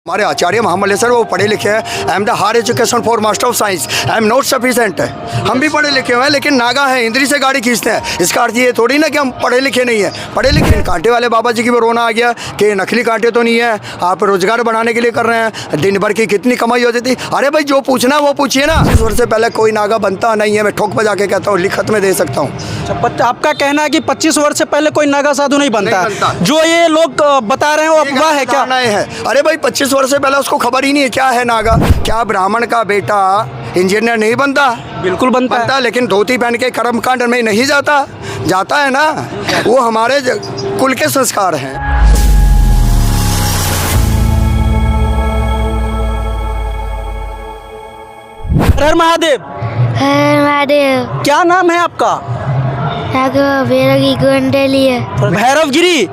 हमारे आचार्य महामल्लेश्वर वो पढ़े लिखे हैं। I am the higher education for master of science, I am not sufficient है। हम भी पढ़े लिखे हुए हैं लेकिन नागा है, इंद्री से गाड़ी खींचते हैं। इसका अर्थ ये थोड़ी ना कि हम पढ़े लिखे नहीं हैं। पढ़े लिखे कांटे वाले बाबा जी की भी रोना आ गया कि नकली कांटे तो नहीं है, आप रोजगार बढ़ाने के लिए कर रहे हैं, दिन भर की कितनी कमाई हो जाती। अरे भाई जो पूछना है वो पूछिए ना। 20 वर्ष से पहले कोई नागा बनता नहीं है, मैं ठोक बजा के कहता हूँ, लिखत में दे सकता हूँ। आपका कहना है कि 25 वर्ष से पहले कोई नागा साधु नहीं बनता। जो ये लोग बता रहे हैं वो अफवाह है क्या? है। अरे भाई 25 वर्ष से पहले उसको खबर ही नहीं है क्या है नागा। क्या ब्राह्मण का बेटा इंजीनियर नहीं बनता? बिल्कुल बनता है। लेकिन धोती पहन के कर्मकांड में नहीं जाता है ना। वो हमारे कुल के संस्कार हैं। हर महादेव। हर महादेव। क्या नाम है आपका? भैरवगिरी गोंडलिया। भैरवगिरी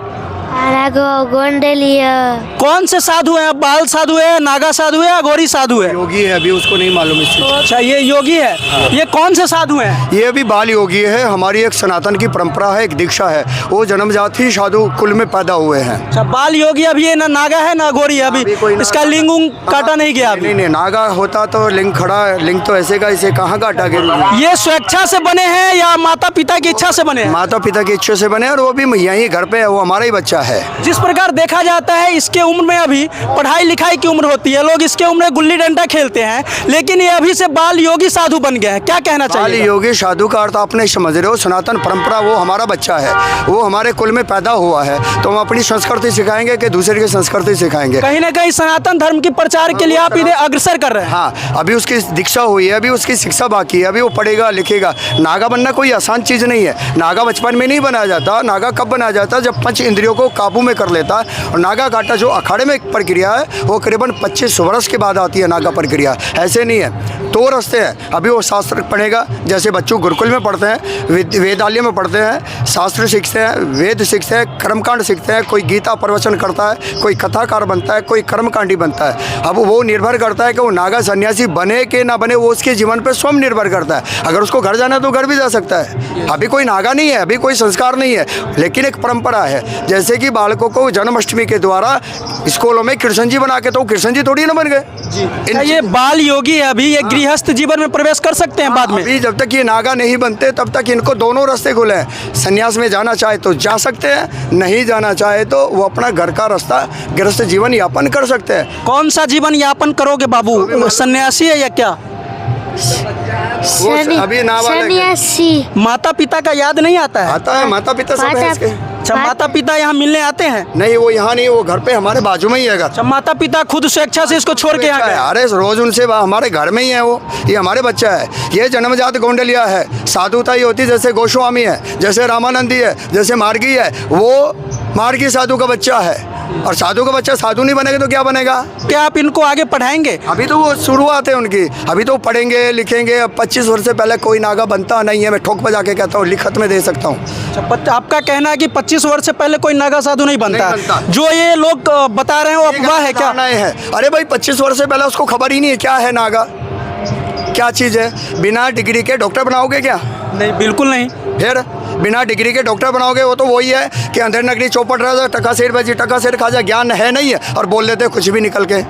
गोंडलिया। कौन से साधु हैं? बाल साधु है, नागा साधु है, अघोरी साधु है? योगी है, अभी उसको नहीं मालूम इस चीज़। अच्छा, ये योगी है। हाँ। ये कौन से साधु हैं? ये भी बाल योगी है। हमारी एक सनातन की परंपरा है, एक दीक्षा है। वो जन्मजात ही साधु कुल में पैदा हुए हैं। अच्छा, बाल योगी अभी ये ना नागा है ना अघोरी है। अभी इसका लिंग काटा नहीं गया अभी? नहीं, नागा होता तो लिंग खड़ा है। लिंग तो ऐसे का इसे कहाँ काटा गया? ये स्वेच्छा से बने हैं या माता पिता की इच्छा से बने हैं? माता पिता की इच्छा से बने और वो भी यहीं घर पे है, वो हमारा ही बच्चा है। जिस प्रकार देखा जाता है इसके उम्र में अभी पढ़ाई लिखाई की उम्र होती है, लोग इसके उम्र में गुल्ली डंडा खेलते हैं, लेकिन ये अभी से बाल योगी साधु बन गए हैं। क्या कहना चाहिए? बाल योगी साधु का अर्थ आप नहीं समझ रहे हो। सनातन परंपरा, वो हमारा बच्चा है, वो हमारे कुल में पैदा हुआ है, तो हम अपनी संस्कृति सिखाएंगे कि दूसरे की संस्कृति सिखाएंगे। कहीं ना कहीं सनातन धर्म की प्रचार के लिए आप इधर अग्रसर कर रहे हैं। हाँ, अभी उसकी दीक्षा हुई है, अभी उसकी शिक्षा बाकी है, अभी वो पढ़ेगा लिखेगा। नागा बनना कोई आसान चीज़ नहीं है। नागा बचपन में नहीं बनाया जाता। नागा कब बनाया जाता है? जब पंच इंद्रियों को काबू में कर लेता है। और नागा काटा जो अखाड़े में एक प्रक्रिया है, वो करीबन 25 वर्ष के बाद आती है नागा प्रक्रिया। ऐसे नहीं है। 2 रास्ते हैं। अभी वो शास्त्र पढ़ेगा, जैसे बच्चों गुरुकुल में पढ़ते हैं, वेदालय में पढ़ते हैं, शास्त्र सीखते हैं, वेद सीखते हैं, कर्मकांड सीखते हैं। कोई गीता प्रवचन करता है, कोई कथाकार बनता है, कोई कर्मकांडी बनता है। अब वो निर्भर करता है कि वो नागा सन्यासी बने कि ना बने, वो उसके जीवन पर स्वयं निर्भर करता है। अगर उसको घर जाना है तो घर भी जा सकता है। अभी कोई नागा नहीं है, अभी कोई संस्कार नहीं है, लेकिन एक परंपरा है। जैसे कि बालकों को जन्माष्टमी के द्वारा स्कूलों में कृष्ण जी बना के, तो कृष्ण जी थोड़ी ना बन गए। ये बाल योगी है, अभी ये गृहस्थ जीवन में प्रवेश कर सकते हैं बाद में? अभी जब तक ये नागा नहीं बनते तब तक इनको दोनों रास्ते खुले हैं। सन्यास में जाना चाहे तो जा सकते हैं, नहीं जाना चाहे तो वो अपना घर का रास्ता गृहस्थ जीवन यापन कर सकते हैं। कौन सा जीवन यापन करोगे बाबू? सन्यासी है या क्या? अभी सन्यासी। माता पिता का याद नहीं आता है? आता है, माता पिता सब है इसके। अच्छा, माता पिता यहाँ मिलने आते हैं? नहीं, वो यहाँ नहीं, वो घर पे हमारे बाजू में ही है घर। अच्छा, माता पिता खुद स्वेच्छा से इसको छोड़ के यहाँ गए? अरे रोज उनसे हमारे घर में ही है वो। ये हमारे बच्चा है। ये जन्मजात गोंडलिया है। साधुता ही होती जैसे गोस्वामी है, जैसे रामानंदी है, जैसे मार्गी है। वो मार्गी साधु का बच्चा है। और साधु का बच्चा साधु नहीं बनेगा तो क्या बनेगा? क्या आप इनको आगे पढ़ाएंगे? अभी तो वो शुरुआत है उनकी, अभी तो पढ़ेंगे लिखेंगे। अब 25 वर्ष से पहले कोई नागा बनता नहीं है, मैं ठोक बजा के कहता हूँ, लिखत में दे सकता हूँ। अच्छा, आपका कहना है कि 25 वर्ष से पहले कोई नागा साधु नहीं बनता। जो ये लोग बता रहे हैं वो अफवाह है क्या? है। अरे भाई 25 वर्ष से पहले उसको खबर ही नहीं है क्या है नागा, क्या चीज़ है। बिना डिग्री के डॉक्टर बनाओगे क्या? नहीं, बिल्कुल नहीं। फिर बिना डिग्री के डॉक्टर बनाओगे? वो तो वही है कि अंदर नगरी चौपट रहा था, टका शेर बजी टका शेर खा जा, ज्ञान है नहीं है और बोल देते कुछ भी निकल के।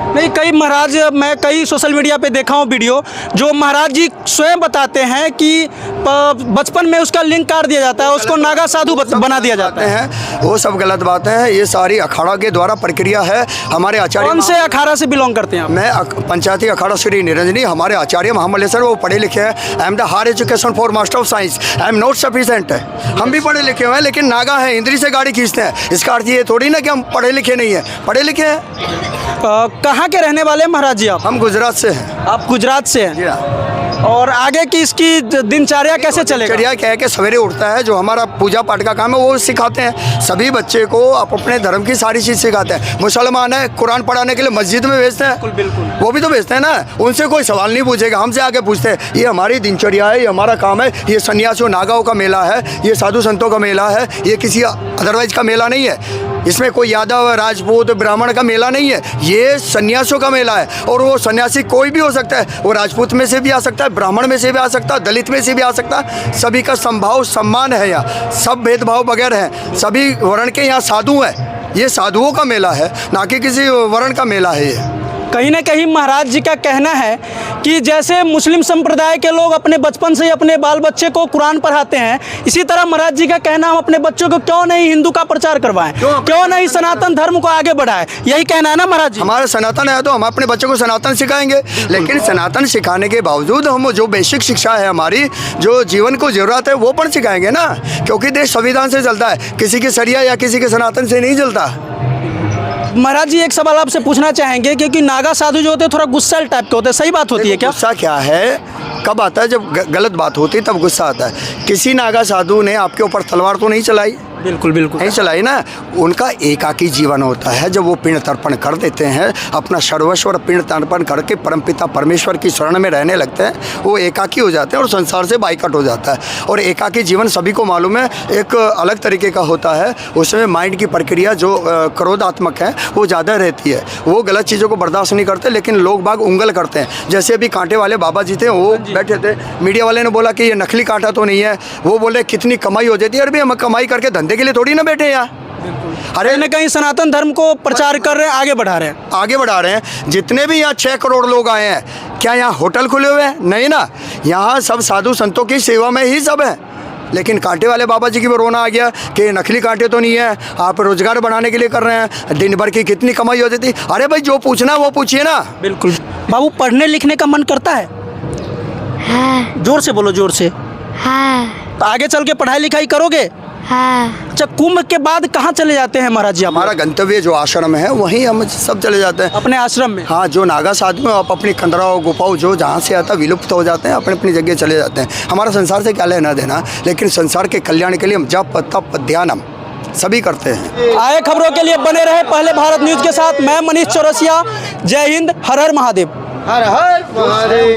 नहीं, कई महाराज, मैं कई सोशल मीडिया पे देखा हूँ वीडियो, जो महाराज जी स्वयं बताते हैं कि बचपन में उसका लिंग काट दिया जाता है, उसको नागा साधु बना दिया जाता है। वो सब गलत बातें हैं। ये सारी अखाड़ा के द्वारा प्रक्रिया है। हमारे आचार्य कौन से अखाड़ा से बिलोंग करते हैं आप? मैं पंचायती अखाड़ा श्री निरंजनी। हमारे आचार्य महामल्लेश्वर वो पढ़े लिखे हैं। I am the higher education for master of science, I am not sufficient है। हम भी पढ़े लिखे हुए हैं लेकिन नागा है, इंद्री से गाड़ी खींचते हैं। इसका अर्थ ये थोड़ी ना कि हम पढ़े लिखे नहीं हैं। पढ़े लिखे हैं। कहाँ के रहने वाले महाराज जी आप? हम गुजरात से हैं। आप गुजरात से हैं? जी हाँ। और आगे की इसकी दिनचर्या कैसे चलेगा? दिनचर्या क्या है कि सवेरे उठता है, जो हमारा पूजा पाठ का काम है वो सिखाते हैं। सभी बच्चे को आप अपने धर्म की सारी चीज़ सिखाते हैं। मुसलमान है, कुरान पढ़ाने के लिए मस्जिद में भेजते हैं। बिल्कुल। वो भी तो भेजते हैं ना। उनसे कोई सवाल नहीं पूछेगा, हमसे आके पूछते हैं। ये हमारी दिनचर्या है, ये हमारा काम है। ये सन्यासियों नागाओं का मेला है, ये साधु संतों का मेला है, ये किसी अदरवाइज का मेला नहीं है। इसमें कोई यादव, राजपूत, ब्राह्मण का मेला नहीं है। ये सन्यासियों का मेला है। और वो सन्यासी कोई भी हो सकता है। वो राजपूत में से भी आ सकता है, ब्राह्मण में से भी आ सकता है, दलित में से भी आ सकता है। सभी का संभाव सम्मान है यहाँ। सब भेदभाव बगैर है। सभी वर्ण के यहाँ साधु हैं। ये साधुओं का मेला है, ना कि किसी वर्ण का मेला है ये। कहीं ना कहीं महाराज जी का कहना है कि जैसे मुस्लिम संप्रदाय के लोग अपने बचपन से ही अपने बाल बच्चे को कुरान पढ़ाते हैं, इसी तरह महाराज जी का कहना हम अपने बच्चों को क्यों नहीं हिंदू का प्रचार करवाएं, क्यों नहीं सनातन धर्म को आगे बढ़ाएं, यही कहना है ना महाराज जी। हमारा सनातन है तो हम अपने बच्चों को सनातन सिखाएंगे, लेकिन सनातन सिखाने के बावजूद हम जो बेसिक शिक्षा है हमारी, जो जीवन को जरूरत है वो पण सिखाएंगे ना, क्योंकि देश संविधान से चलता है, किसी के सरिया या किसी के सनातन से नहीं चलता। महाराज जी एक सवाल आपसे पूछना चाहेंगे, क्योंकि नागा साधु जो होते हैं थोड़ा गुस्सैल टाइप के होते हैं, सही बात होती है क्या? गुस्सा क्या है, कब आता है जब गलत बात होती है तब गुस्सा आता है। किसी नागा साधु ने आपके ऊपर तलवार तो नहीं चलाई, बिल्कुल बिल्कुल नहीं चलाई ना। उनका एकाकी जीवन होता है, जब वो पिंड तर्पण कर देते हैं, अपना सर्वस्व पिंड तर्पण करके परमपिता परमेश्वर की शरण में रहने लगते हैं, वो एकाकी हो जाते हैं और संसार से बाइकआउट हो जाता है। और एकाकी जीवन सभी को मालूम है एक अलग तरीके का होता है, उसमें माइंड की प्रक्रिया जो क्रोधात्मक है वो ज़्यादा रहती है, वो गलत चीज़ों को बर्दाश्त नहीं करते, लेकिन लोग बाग उंगल करते हैं। जैसे अभी कांटे वाले बाबा जी थे, वो बैठे थे, मीडिया वाले ने बोला कि ये नकली कांटा तो नहीं है, वो बोले कितनी कमाई हो जाती है। अरे हम कमाई करके धंधे के लिए थोड़ी ना बैठे यहाँ, अरे न कहीं सनातन धर्म को प्रचार कर रहे हैं, आगे बढ़ा रहे हैं, आगे बढ़ा रहे हैं। जितने भी यहाँ 6 करोड़ लोग आए हैं, क्या यहाँ होटल खुले हुए हैं? नहीं ना, यहाँ सब साधु संतों की सेवा में ही सब है। लेकिन कांटे वाले बाबा जी की भी रोना आ गया कि नकली कांटे तो नहीं है, आप रोजगार बढ़ाने के लिए कर रहे हैं, दिन भर की कितनी कमाई हो जाती। अरे भाई जो पूछना वो पूछिए ना। बिल्कुल। बाबू पढ़ने लिखने का मन करता है? हाँ जोर से बोलो, जोर से। हाँ तो आगे चल के पढ़ाई लिखाई करोगे? हाँ। अच्छा, कुंभ के बाद कहाँ चले जाते हैं महाराज जी? हमारा गंतव्य जो आश्रम है वहीं हम सब चले जाते हैं, अपने आश्रम में। हाँ, जो नागा साधु हैं आप अपनी कंदराओं गुफाओं जो जहाँ से आता विलुप्त हो जाते हैं, अपनी अपनी जगह चले जाते हैं। हमारा संसार से क्या लेना देना, लेकिन संसार के कल्याण के लिए हम जप तप ध्यान हम सभी करते हैं। आए खबरों के लिए बने रहे पहले भारत न्यूज़ के साथ। मैं मनीष चौरसिया। जय हिंद, हर हर महादेव। हर हर महादेव।